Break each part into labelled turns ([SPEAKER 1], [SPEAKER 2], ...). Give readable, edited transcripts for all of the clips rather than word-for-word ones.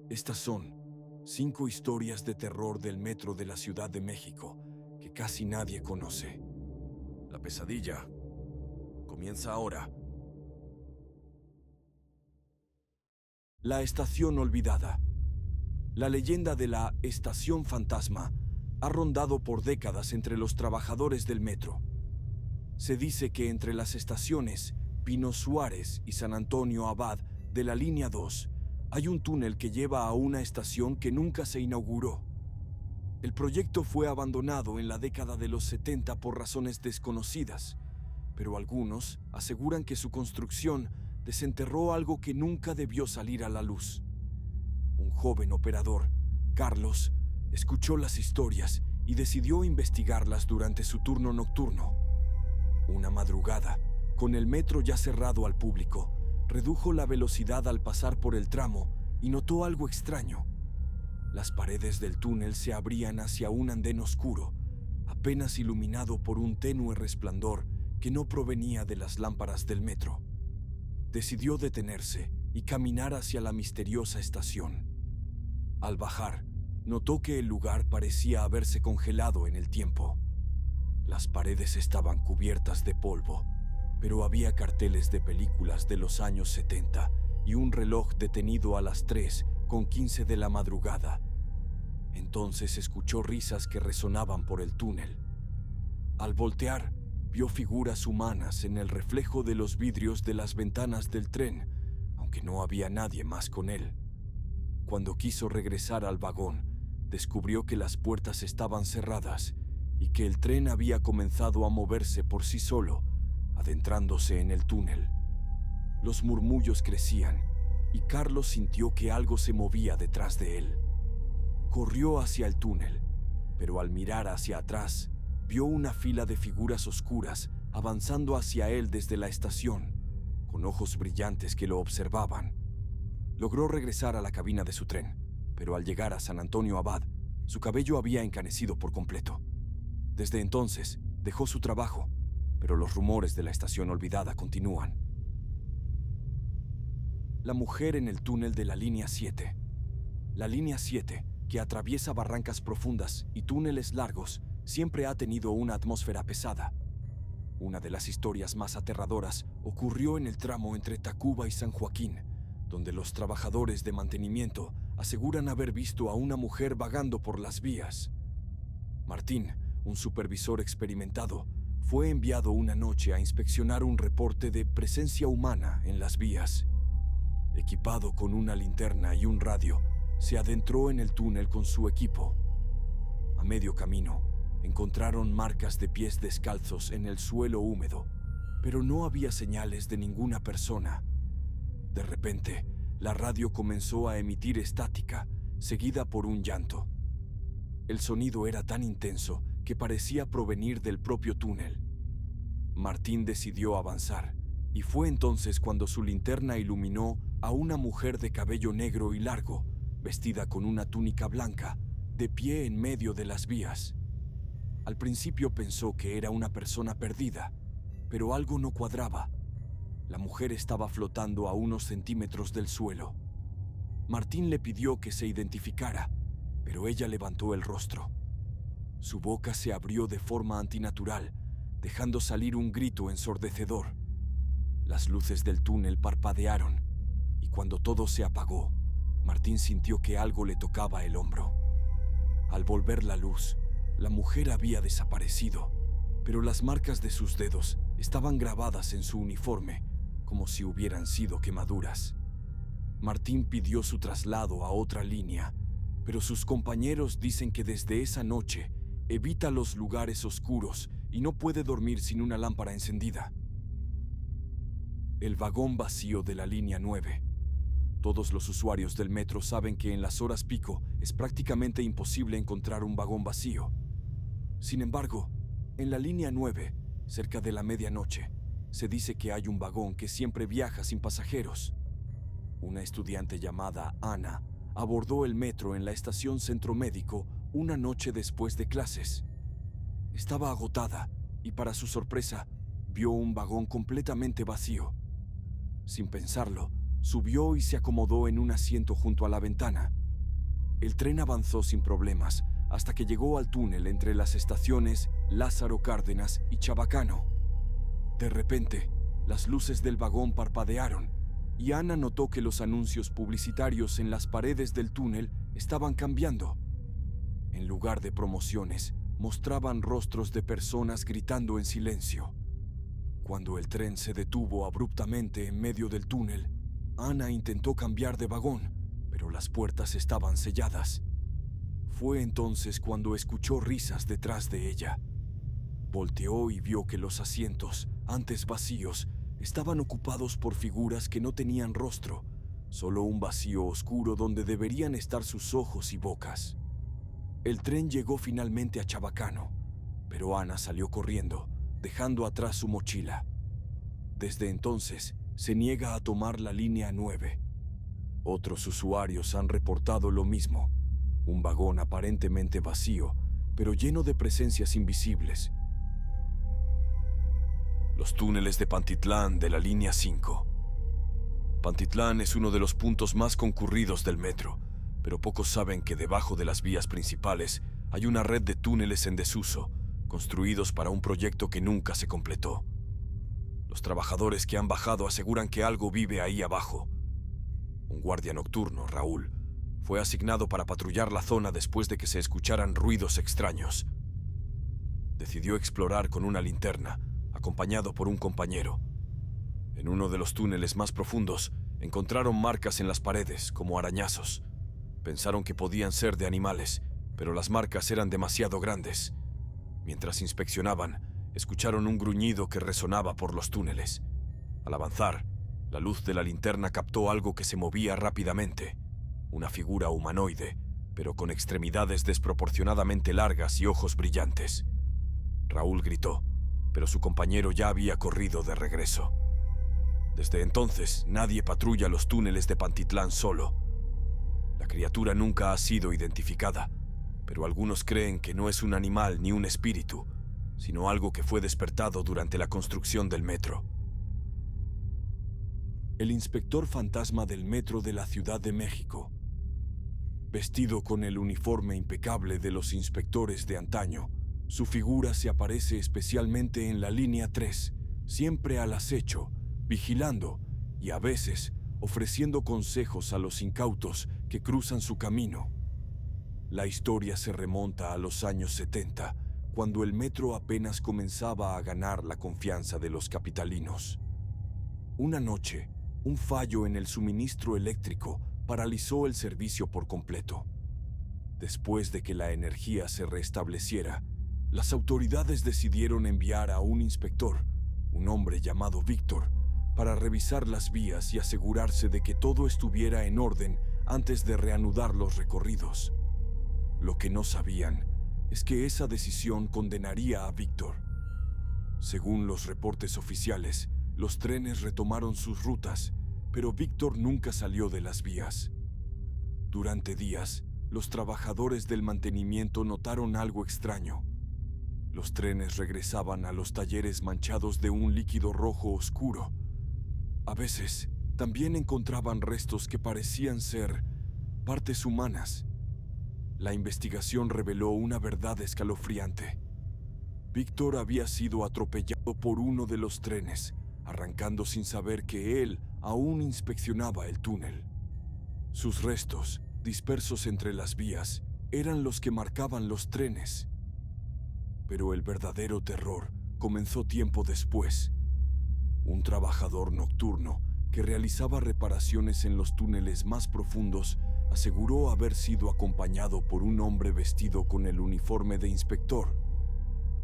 [SPEAKER 1] Estas son 5 historias de terror del metro de la Ciudad de México que casi nadie conoce. La pesadilla comienza ahora. La estación olvidada. La leyenda de la estación fantasma ha rondado por décadas entre los trabajadores del metro. Se dice que entre las estaciones Pino Suárez y San Antonio Abad de la línea 2 hay un túnel que lleva a una estación que nunca se inauguró. El proyecto fue abandonado en la década de los 70 por razones desconocidas, pero algunos aseguran que su construcción desenterró algo que nunca debió salir a la luz. Un joven operador, Carlos, escuchó las historias y decidió investigarlas durante su turno nocturno. Una madrugada, con el metro ya cerrado al público, redujo la velocidad al pasar por el tramo y notó algo extraño. Las paredes del túnel se abrían hacia un andén oscuro, apenas iluminado por un tenue resplandor que no provenía de las lámparas del metro. Decidió detenerse y caminar hacia la misteriosa estación. Al bajar, notó que el lugar parecía haberse congelado en el tiempo. Las paredes estaban cubiertas de polvo, pero había carteles de películas de los años 70 y un reloj detenido a las 3:15 de la madrugada. Entonces escuchó risas que resonaban por el túnel. Al voltear, vio figuras humanas en el reflejo de los vidrios de las ventanas del tren, aunque no había nadie más con él. Cuando quiso regresar al vagón, descubrió que las puertas estaban cerradas y que el tren había comenzado a moverse por sí solo, adentrándose en el túnel. Los murmullos crecían y Carlos sintió que algo se movía detrás de él. Corrió hacia el túnel, pero al mirar hacia atrás, vio una fila de figuras oscuras avanzando hacia él desde la estación, con ojos brillantes que lo observaban. Logró regresar a la cabina de su tren, pero al llegar a San Antonio Abad, su cabello había encanecido por completo. Desde entonces, dejó su trabajo, pero los rumores de la estación olvidada continúan. La mujer en el túnel de la línea 7. La línea 7, que atraviesa barrancas profundas y túneles largos, siempre ha tenido una atmósfera pesada. Una de las historias más aterradoras ocurrió en el tramo entre Tacuba y San Joaquín, donde los trabajadores de mantenimiento aseguran haber visto a una mujer vagando por las vías. Martín, un supervisor experimentado, fue enviado una noche a inspeccionar un reporte de presencia humana en las vías. Equipado con una linterna y un radio, se adentró en el túnel con su equipo. A medio camino, encontraron marcas de pies descalzos en el suelo húmedo, pero no había señales de ninguna persona. De repente, la radio comenzó a emitir estática, seguida por un llanto. El sonido era tan intenso que parecía provenir del propio túnel. Martín decidió avanzar, y fue entonces cuando su linterna iluminó a una mujer de cabello negro y largo, vestida con una túnica blanca, de pie en medio de las vías. Al principio pensó que era una persona perdida, pero algo no cuadraba. La mujer estaba flotando a unos centímetros del suelo. Martín le pidió que se identificara, pero ella levantó el rostro. Su boca se abrió de forma antinatural, dejando salir un grito ensordecedor. Las luces del túnel parpadearon, y cuando todo se apagó, Martín sintió que algo le tocaba el hombro. Al volver la luz, la mujer había desaparecido, pero las marcas de sus dedos estaban grabadas en su uniforme, como si hubieran sido quemaduras. Martín pidió su traslado a otra línea, pero sus compañeros dicen que desde esa noche evita los lugares oscuros y no puede dormir sin una lámpara encendida. El vagón vacío de la línea 9. Todos los usuarios del metro saben que en las horas pico es prácticamente imposible encontrar un vagón vacío. Sin embargo, en la línea 9, cerca de la medianoche, se dice que hay un vagón que siempre viaja sin pasajeros. Una estudiante llamada Ana abordó el metro en la estación Centro Médico una noche después de clases. Estaba agotada y, para su sorpresa, vio un vagón completamente vacío. Sin pensarlo, subió y se acomodó en un asiento junto a la ventana, El tren avanzó sin problemas hasta que llegó al túnel entre las estaciones Lázaro Cárdenas y Chabacano. De repente, las luces del vagón parpadearon y Ana notó que los anuncios publicitarios en las paredes del túnel estaban cambiando. En lugar de promociones, mostraban rostros de personas gritando en silencio. Cuando el tren se detuvo abruptamente en medio del túnel, Ana intentó cambiar de vagón, pero las puertas estaban selladas. Fue entonces cuando escuchó risas detrás de ella. Volteó y vio que los asientos, antes vacíos, estaban ocupados por figuras que no tenían rostro, solo un vacío oscuro donde deberían estar sus ojos y bocas. El tren llegó finalmente a Chabacano, pero Ana salió corriendo, dejando atrás su mochila. Desde entonces, se niega a tomar la línea 9. Otros usuarios han reportado lo mismo: un vagón aparentemente vacío, pero lleno de presencias invisibles. Los túneles de Pantitlán de la línea 5. Pantitlán es uno de los puntos más concurridos del metro, pero pocos saben que debajo de las vías principales hay una red de túneles en desuso, construidos para un proyecto que nunca se completó. Los trabajadores que han bajado aseguran que algo vive ahí abajo. Un guardia nocturno, Raúl, fue asignado para patrullar la zona después de que se escucharan ruidos extraños. Decidió explorar con una linterna, acompañado por un compañero. En uno de los túneles más profundos, encontraron marcas en las paredes, como arañazos. Pensaron que podían ser de animales, pero las marcas eran demasiado grandes. Mientras inspeccionaban, escucharon un gruñido que resonaba por los túneles. Al avanzar, la luz de la linterna captó algo que se movía rápidamente. Una figura humanoide, pero con extremidades desproporcionadamente largas y ojos brillantes. Raúl gritó, pero su compañero ya había corrido de regreso. Desde entonces, nadie patrulla los túneles de Pantitlán solo. La criatura nunca ha sido identificada, pero algunos creen que no es un animal ni un espíritu, sino algo que fue despertado durante la construcción del metro. El inspector fantasma del metro de la Ciudad de México. Vestido con el uniforme impecable de los inspectores de antaño, su figura se aparece especialmente en la línea 3, siempre al acecho, vigilando y a veces ofreciendo consejos a los incautos que cruzan su camino. La historia se remonta a los años 70, cuando el metro apenas comenzaba a ganar la confianza de los capitalinos. Una noche, un fallo en el suministro eléctrico paralizó el servicio por completo. Después de que la energía se restableciera, las autoridades decidieron enviar a un inspector, un hombre llamado Víctor, para revisar las vías y asegurarse de que todo estuviera en orden antes de reanudar los recorridos. Lo que no sabían es que esa decisión condenaría a Víctor. Según los reportes oficiales, los trenes retomaron sus rutas, pero Víctor nunca salió de las vías. Durante días, los trabajadores del mantenimiento notaron algo extraño. Los trenes regresaban a los talleres manchados de un líquido rojo oscuro. A veces, también encontraban restos que parecían ser partes humanas. La investigación reveló una verdad escalofriante. Víctor había sido atropellado por uno de los trenes, arrancando sin saber que él aún inspeccionaba el túnel. Sus restos, dispersos entre las vías, eran los que marcaban los trenes. Pero el verdadero terror comenzó tiempo después. Un trabajador nocturno que realizaba reparaciones en los túneles más profundos aseguró haber sido acompañado por un hombre vestido con el uniforme de inspector.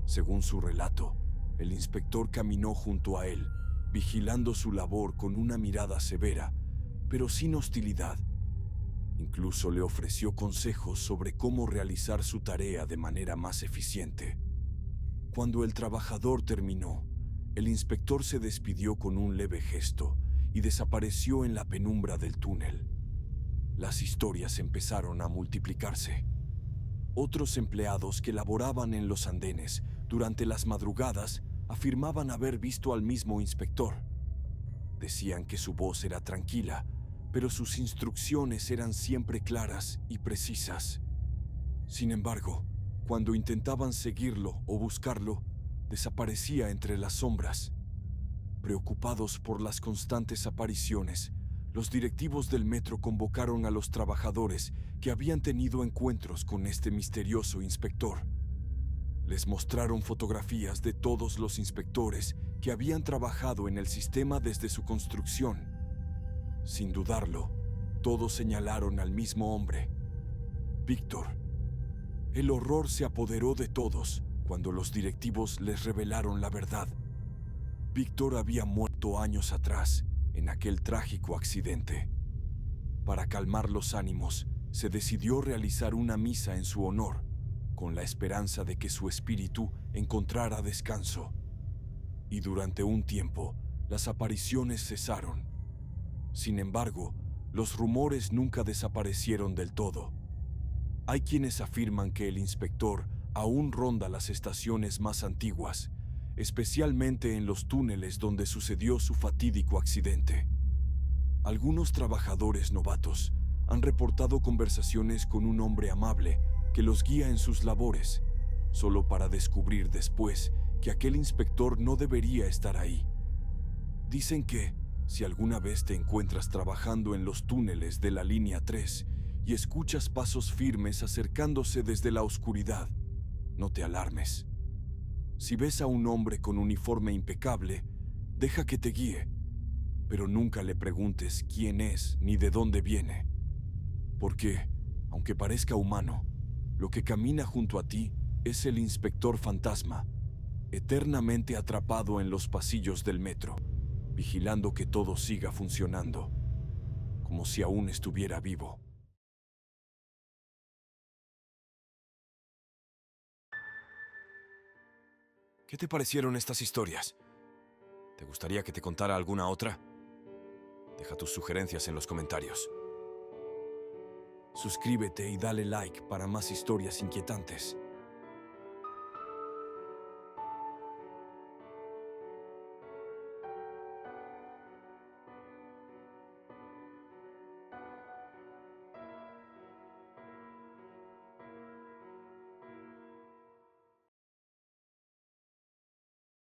[SPEAKER 1] Según su relato, el inspector caminó junto a él, vigilando su labor con una mirada severa, pero sin hostilidad. Incluso le ofreció consejos sobre cómo realizar su tarea de manera más eficiente. Cuando el trabajador terminó, el inspector se despidió con un leve gesto y desapareció en la penumbra del túnel. Las historias empezaron a multiplicarse. Otros empleados que laboraban en los andenes durante las madrugadas afirmaban haber visto al mismo inspector. Decían que su voz era tranquila, pero sus instrucciones eran siempre claras y precisas. Sin embargo, cuando intentaban seguirlo o buscarlo, desaparecía entre las sombras. Preocupados por las constantes apariciones, los directivos del metro convocaron a los trabajadores que habían tenido encuentros con este misterioso inspector. Les mostraron fotografías de todos los inspectores que habían trabajado en el sistema desde su construcción. Sin dudarlo, todos señalaron al mismo hombre, Víctor. El horror se apoderó de todos cuando los directivos les revelaron la verdad. Víctor había muerto años atrás en aquel trágico accidente. Para calmar los ánimos, se decidió realizar una misa en su honor, con la esperanza de que su espíritu encontrara descanso. Y durante un tiempo, las apariciones cesaron. Sin embargo, los rumores nunca desaparecieron del todo. Hay quienes afirman que el inspector aún ronda las estaciones más antiguas, especialmente en los túneles donde sucedió su fatídico accidente. Algunos trabajadores novatos han reportado conversaciones con un hombre amable que los guía en sus labores, solo para descubrir después que aquel inspector no debería estar ahí. Dicen que, si alguna vez te encuentras trabajando en los túneles de la línea 3 y escuchas pasos firmes acercándose desde la oscuridad, no te alarmes. Si ves a un hombre con uniforme impecable, deja que te guíe, pero nunca le preguntes quién es ni de dónde viene. Porque, aunque parezca humano, lo que camina junto a ti es el inspector fantasma, eternamente atrapado en los pasillos del metro, vigilando que todo siga funcionando, como si aún estuviera vivo. ¿Qué te parecieron estas historias? ¿Te gustaría que te contara alguna otra? Deja tus sugerencias en los comentarios. Suscríbete y dale like para más historias inquietantes.